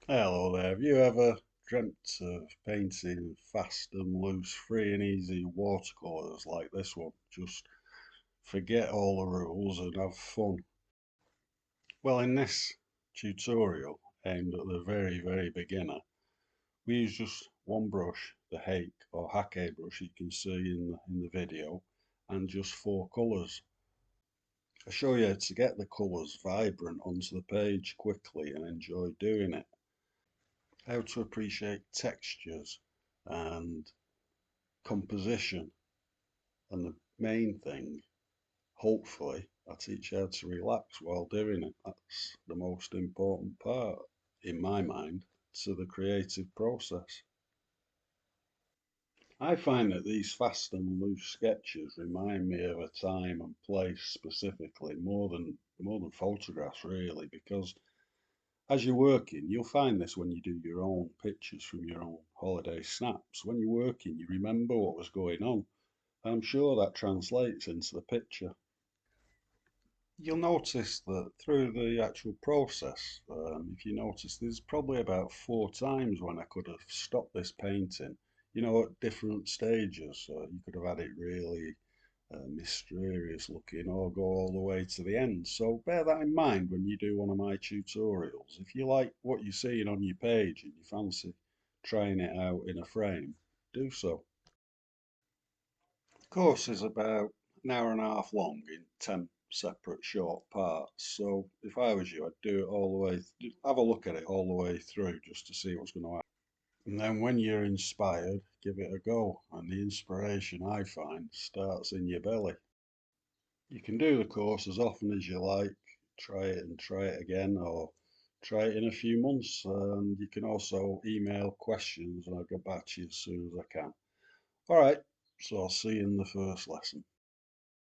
Hello there. Have you ever dreamt of painting fast and loose, free and easy watercolours like this one? Just forget all the rules and have fun. Well, in this tutorial, aimed at the very beginner, we use just one brush, the Hake or Hake brush you can see in the video, and just four colours. I show you how to get the colours vibrant onto the page quickly and enjoy doing it. How to appreciate textures and composition, and the main thing, hopefully, I teach you how to relax while doing it. That's the most important part, in my mind, to the creative process. I find that these fast and loose sketches remind me of a time and place specifically, more than photographs really, because as you're working, you'll find this when you do your own pictures from your own holiday snaps. When you're working, you remember what was going on. I'm sure that translates into the picture. You'll notice that through the actual process, if you notice, there's probably about four times when I could have stopped this painting, at different stages. You could have had it really mysterious looking or go all the way to the end. So bear that in mind when you do one of my tutorials. If you like what you're seeing on your page and you fancy trying it out in a frame, do so. The course is about an hour and a half long in 10 separate short parts. So if I was you, I'd do it all the way, have a look at it all the way through just to see what's going to happen. And then when you're inspired, give it a go. And the inspiration I find starts in your belly. You can do the course as often as you like, try it and try it again, or try it in a few months. And you can also email questions and I'll get back to you as soon as I can. All right, so I'll see you in the first lesson.